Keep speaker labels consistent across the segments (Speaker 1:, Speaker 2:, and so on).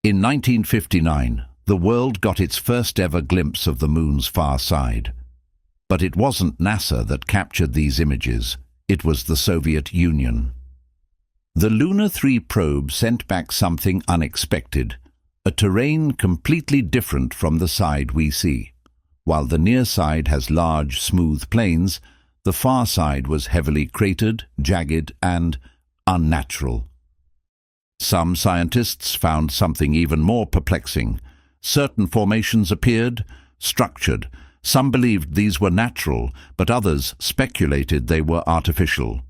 Speaker 1: In 1959, the world got its first ever glimpse of the moon's far side. But it wasn't NASA that captured these images, it was the Soviet Union. The Luna 3 probe sent back something unexpected, a terrain completely different from the side we see. While the near side has large, smooth plains, the far side was heavily cratered, jagged, and unnatural. Some scientists found something even more perplexing. Certain formations appeared structured. Some believed these were natural, but others speculated they were artificial.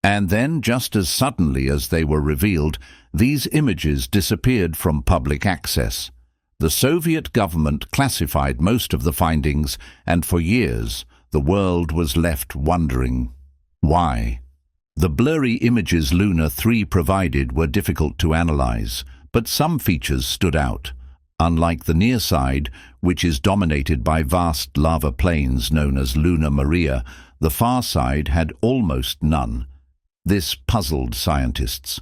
Speaker 1: And then, just as suddenly as they were revealed, these images disappeared from public access. The Soviet government classified most of the findings, and for years the world was left wondering why. The blurry images Luna 3 provided were difficult to analyze, but some features stood out. Unlike the near side, which is dominated by vast lava plains known as Luna Maria, the far side had almost none. This puzzled scientists.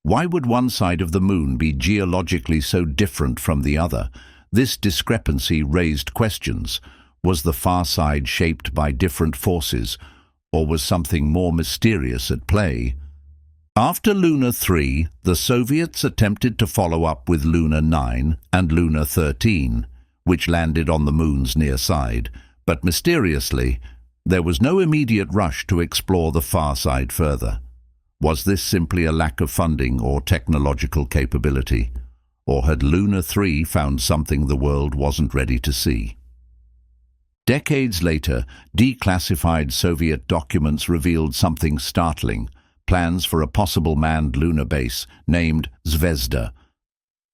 Speaker 1: Why would one side of the moon be geologically so different from the other? This discrepancy raised questions. Was the far side shaped by different forces, or was something more mysterious at play? After Luna 3, the Soviets attempted to follow up with Luna 9 and Luna 13, which landed on the moon's near side, but mysteriously, there was no immediate rush to explore the far side further. Was this simply a lack of funding or technological capability? Or had Luna 3 found something the world wasn't ready to see? Decades later, declassified Soviet documents revealed something startling: plans for a possible manned lunar base named Zvezda.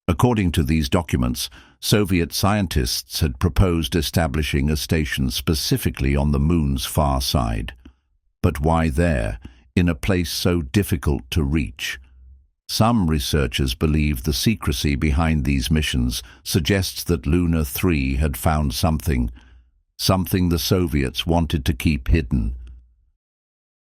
Speaker 1: According to these documents, Soviet scientists had proposed establishing a station specifically on the moon's far side. But why there, in a place so difficult to reach? Some researchers believe the secrecy behind these missions suggests that Luna 3 had found something the Soviets wanted to keep hidden.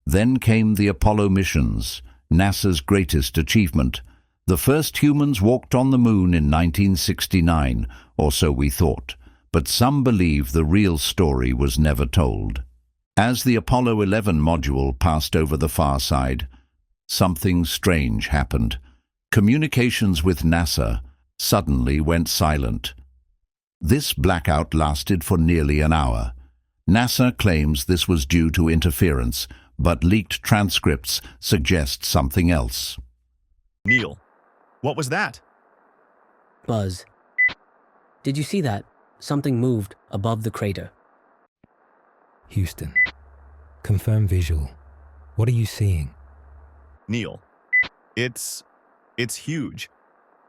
Speaker 1: Then came the Apollo missions, NASA's greatest achievement. The first humans walked on the moon in 1969, or so we thought, but some believe the real story was never told. As the Apollo 11 module passed over the far side, something strange happened. Communications with NASA suddenly went silent. This blackout lasted for nearly an hour. NASA claims this was due to interference, but leaked transcripts suggest something else.
Speaker 2: Neil, what was that?
Speaker 3: Buzz, did you see that? Something moved above the crater.
Speaker 4: Houston, confirm visual. What are you seeing?
Speaker 2: Neil, it's huge,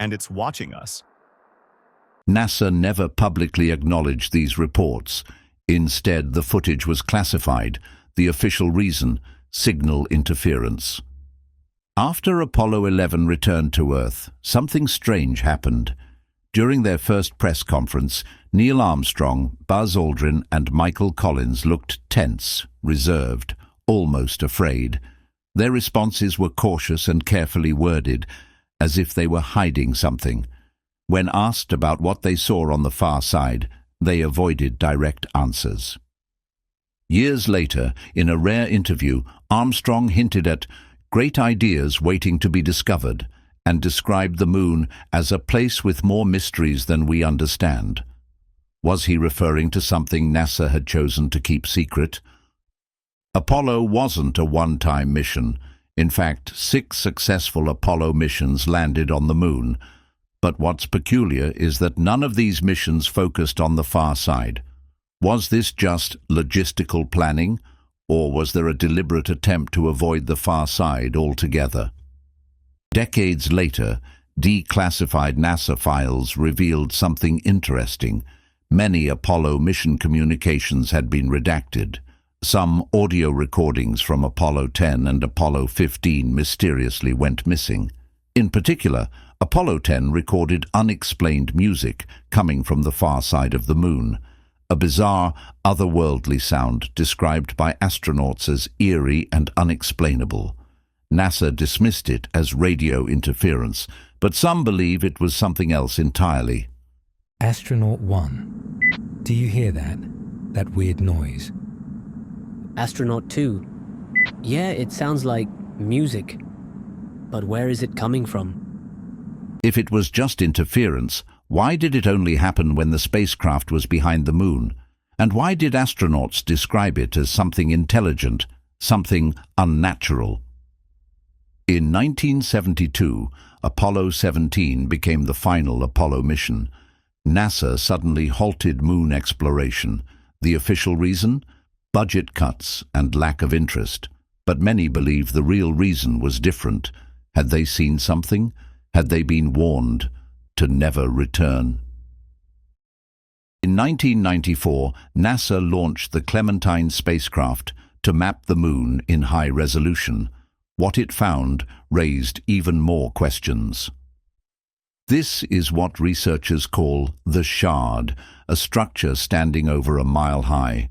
Speaker 2: and it's watching us.
Speaker 1: NASA never publicly acknowledged these reports. Instead, the footage was classified. The official reason: signal interference. After Apollo 11 returned to Earth, something strange happened. During their first press conference, Neil Armstrong, Buzz Aldrin, and Michael Collins looked tense, reserved, almost afraid. Their responses were cautious and carefully worded, as if they were hiding something. When asked about what they saw on the far side, they avoided direct answers. Years later, in a rare interview, Armstrong hinted at great ideas waiting to be discovered and described the moon as a place with more mysteries than we understand. Was he referring to something NASA had chosen to keep secret? Apollo wasn't a one-time mission. In fact, 6 successful Apollo missions landed on the moon. But what's peculiar is that none of these missions focused on the far side. Was this just logistical planning, or was there a deliberate attempt to avoid the far side altogether? Decades later, declassified NASA files revealed something interesting. Many Apollo mission communications had been redacted. Some audio recordings from Apollo 10 and Apollo 15 mysteriously went missing. In particular, Apollo 10 recorded unexplained music coming from the far side of the moon, a bizarre, otherworldly sound described by astronauts as eerie and unexplainable. NASA dismissed it as radio interference, but some believe it was something else entirely.
Speaker 4: Astronaut 1. Do you hear that? That weird noise?
Speaker 3: Astronaut 2. Yeah, it sounds like music. But where is it coming from?
Speaker 1: If it was just interference, why did it only happen when the spacecraft was behind the moon? And why did astronauts describe it as something intelligent, something unnatural? In 1972, Apollo 17 became the final Apollo mission. NASA suddenly halted moon exploration. The official reason? Budget cuts and lack of interest. But many believe the real reason was different. Had they seen something? Had they been warned to never return? In 1994, NASA launched the Clementine spacecraft to map the moon in high resolution. What it found raised even more questions. This is what researchers call the shard, a structure standing over a mile high.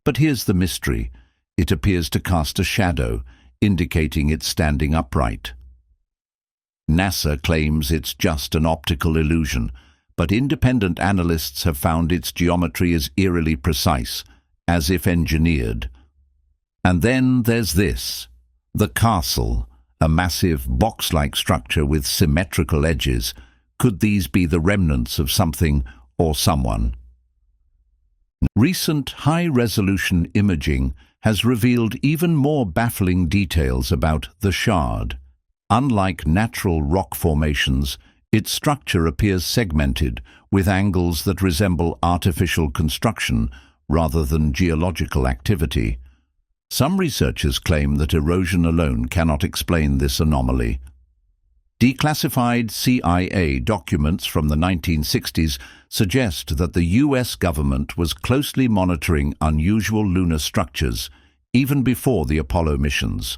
Speaker 1: But here's the mystery. It appears to cast a shadow, indicating it's standing upright. NASA claims it's just an optical illusion, but independent analysts have found its geometry is eerily precise, as if engineered. And then there's this. The castle, a massive box-like structure with symmetrical edges. Could these be the remnants of something or someone? Recent high-resolution imaging has revealed even more baffling details about the shard. Unlike natural rock formations, its structure appears segmented, with angles that resemble artificial construction rather than geological activity. Some researchers claim that erosion alone cannot explain this anomaly. Declassified CIA documents from the 1960s suggest that the US government was closely monitoring unusual lunar structures even before the Apollo missions.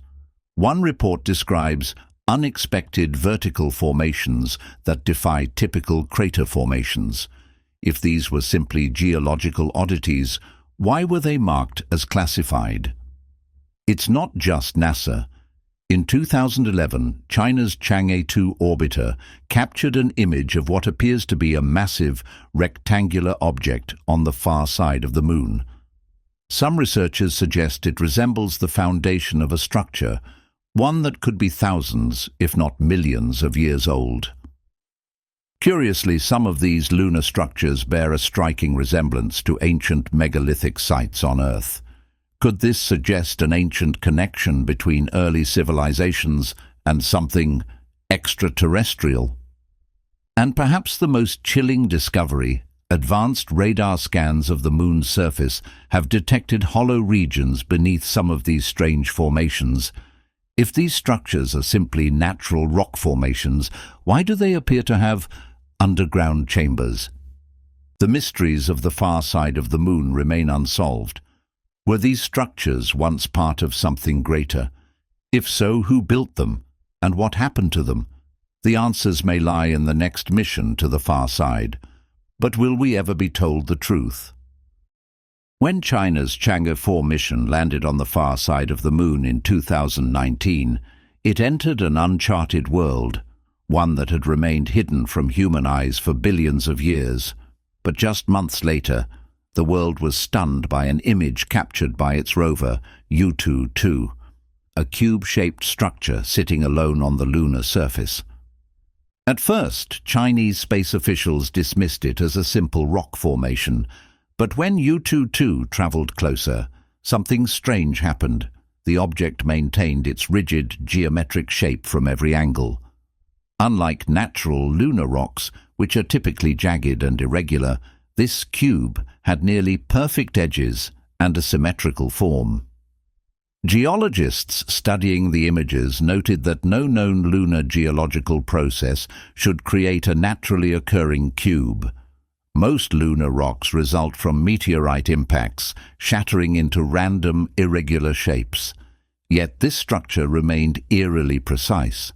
Speaker 1: One report describes unexpected vertical formations that defy typical crater formations. If these were simply geological oddities, why were they marked as classified? It's not just NASA. In 2011, China's Chang'e 2 orbiter captured an image of what appears to be a massive, rectangular object on the far side of the moon. Some researchers suggest it resembles the foundation of a structure, one that could be thousands, if not millions, of years old. Curiously, some of these lunar structures bear a striking resemblance to ancient megalithic sites on Earth. Could this suggest an ancient connection between early civilizations and something extraterrestrial? And perhaps the most chilling discovery, advanced radar scans of the moon's surface have detected hollow regions beneath some of these strange formations. If these structures are simply natural rock formations, why do they appear to have underground chambers? The mysteries of the far side of the moon remain unsolved. Were these structures once part of something greater? If so, who built them? And what happened to them? The answers may lie in the next mission to the far side. But will we ever be told the truth? When China's Chang'e 4 mission landed on the far side of the moon in 2019, it entered an uncharted world, one that had remained hidden from human eyes for billions of years. But just months later, the world was stunned by an image captured by its rover, Yutu-2, a cube-shaped structure sitting alone on the lunar surface. At first, Chinese space officials dismissed it as a simple rock formation, but when Yutu-2 traveled closer, something strange happened. The object maintained its rigid, geometric shape from every angle. Unlike natural lunar rocks, which are typically jagged and irregular, this cube had nearly perfect edges and a symmetrical form. Geologists studying the images noted that no known lunar geological process should create a naturally occurring cube. Most lunar rocks result from meteorite impacts, shattering into random, irregular shapes. Yet this structure remained eerily precise,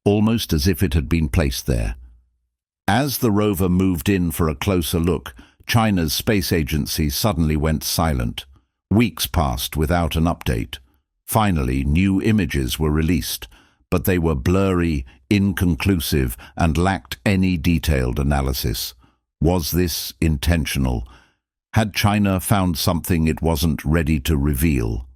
Speaker 1: almost as if it had been placed there. As the rover moved in for a closer look, China's space agency suddenly went silent. Weeks passed without an update. Finally, new images were released, but they were blurry, inconclusive, and lacked any detailed analysis. Was this intentional? Had China found something it wasn't ready to reveal?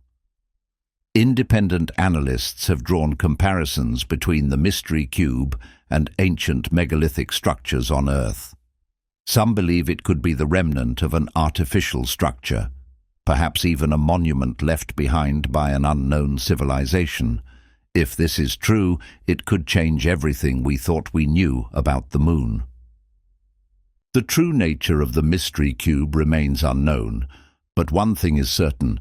Speaker 1: Independent analysts have drawn comparisons between the mystery cube and ancient megalithic structures on Earth. Some believe it could be the remnant of an artificial structure, perhaps even a monument left behind by an unknown civilization. If this is true, it could change everything we thought we knew about the moon. The true nature of the mystery cube remains unknown, but one thing is certain: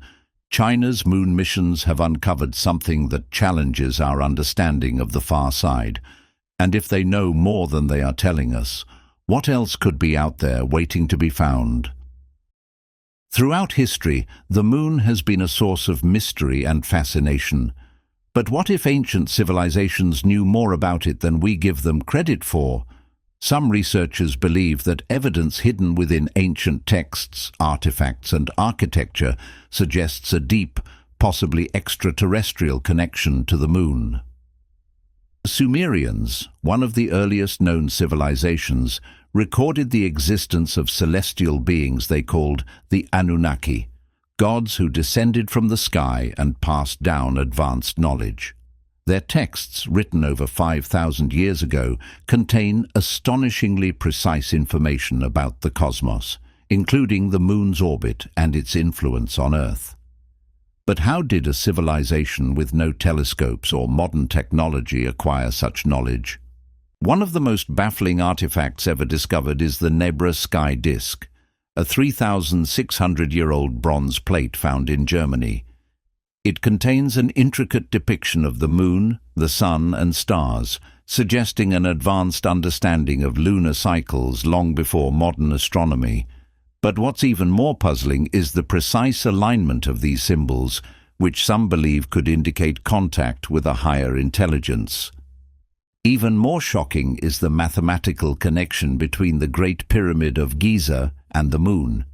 Speaker 1: China's moon missions have uncovered something that challenges our understanding of the far side. And if they know more than they are telling us, what else could be out there waiting to be found? Throughout history, the moon has been a source of mystery and fascination. But what if ancient civilizations knew more about it than we give them credit for? Some researchers believe that evidence hidden within ancient texts, artifacts, and architecture suggests a deep, possibly extraterrestrial connection to the moon. The Sumerians, one of the earliest known civilizations, recorded the existence of celestial beings they called the Anunnaki, gods who descended from the sky and passed down advanced knowledge. Their texts, written over 5,000 years ago, contain astonishingly precise information about the cosmos, including the moon's orbit and its influence on Earth. But how did a civilization with no telescopes or modern technology acquire such knowledge? One of the most baffling artifacts ever discovered is the Nebra sky disk, a 3,600-year-old bronze plate found in Germany. It contains an intricate depiction of the moon, the sun, and stars, suggesting an advanced understanding of lunar cycles long before modern astronomy. But what's even more puzzling is the precise alignment of these symbols, which some believe could indicate contact with a higher intelligence. Even more shocking is the mathematical connection between the Great Pyramid of Giza and the moon.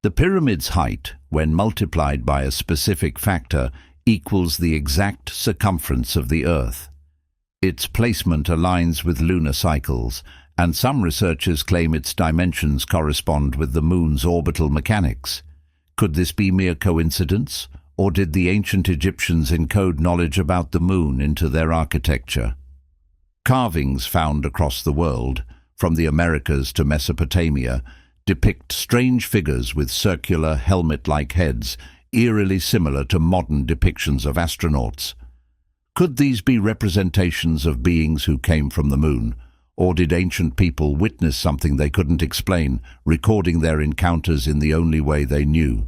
Speaker 1: The pyramid's height, when multiplied by a specific factor, equals the exact circumference of the Earth. Its placement aligns with lunar cycles, and some researchers claim its dimensions correspond with the moon's orbital mechanics. Could this be mere coincidence, or did the ancient Egyptians encode knowledge about the moon into their architecture? Carvings found across the world, from the Americas to Mesopotamia, depict strange figures with circular, helmet-like heads, eerily similar to modern depictions of astronauts. Could these be representations of beings who came from the moon, or did ancient people witness something they couldn't explain, recording their encounters in the only way they knew?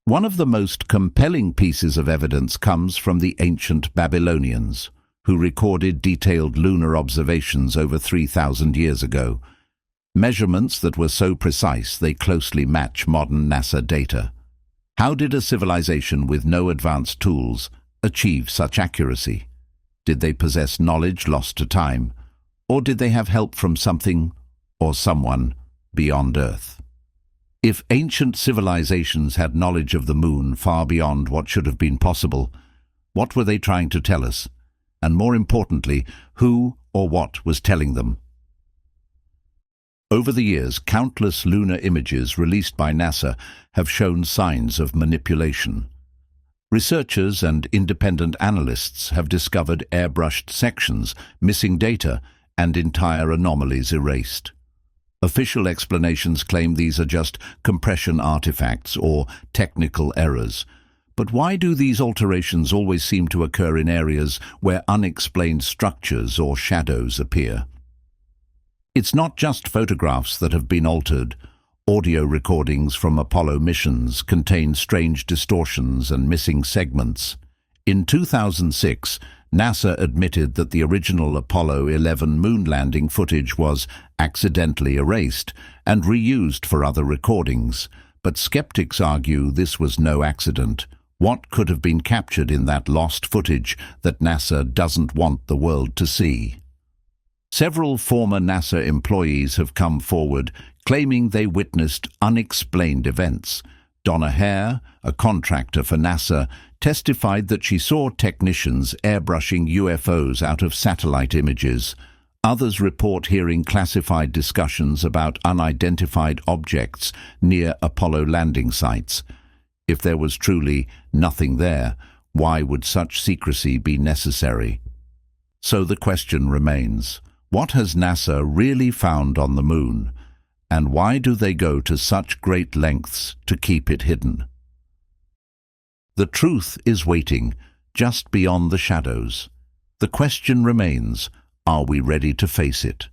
Speaker 1: One of the most compelling pieces of evidence comes from the ancient Babylonians, who recorded detailed lunar observations over 3,000 years ago. Measurements that were so precise they closely match modern NASA data. How did a civilization with no advanced tools achieve such accuracy? Did they possess knowledge lost to time, or did they have help from something or someone beyond Earth? If ancient civilizations had knowledge of the moon far beyond what should have been possible, what were they trying to tell us? And more importantly, who or what was telling them? Over the years, countless lunar images released by NASA have shown signs of manipulation. Researchers and independent analysts have discovered airbrushed sections, missing data, and entire anomalies erased. Official explanations claim these are just compression artifacts or technical errors. But why do these alterations always seem to occur in areas where unexplained structures or shadows appear? It's not just photographs that have been altered. Audio recordings from Apollo missions contain strange distortions and missing segments. In 2006, NASA admitted that the original Apollo 11 moon landing footage was accidentally erased and reused for other recordings. But skeptics argue this was no accident. What could have been captured in that lost footage that NASA doesn't want the world to see? Several former NASA employees have come forward claiming they witnessed unexplained events. Donna Hare, a contractor for NASA, testified that she saw technicians airbrushing UFOs out of satellite images. Others report hearing classified discussions about unidentified objects near Apollo landing sites. If there was truly nothing there, why would such secrecy be necessary? So the question remains, what has NASA really found on the Moon, and why do they go to such great lengths to keep it hidden? The truth is waiting, just beyond the shadows. The question remains, are we ready to face it?